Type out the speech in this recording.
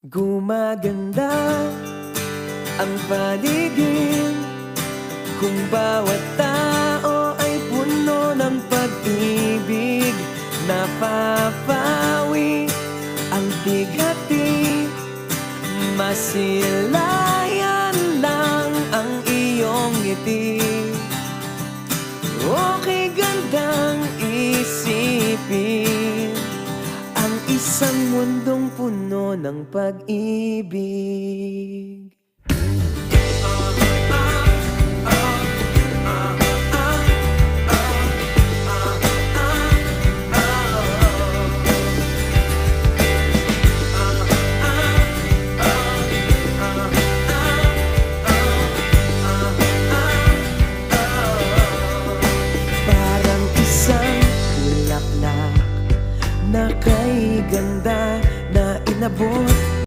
Gumaganda ang paligid kung bawat tao ay puno ng pag-ibig. Napapawi ang bighati, masilayan lang ang iyong ngiti. Okay gandang isipin ang isang mundong puno ng pag-ibig.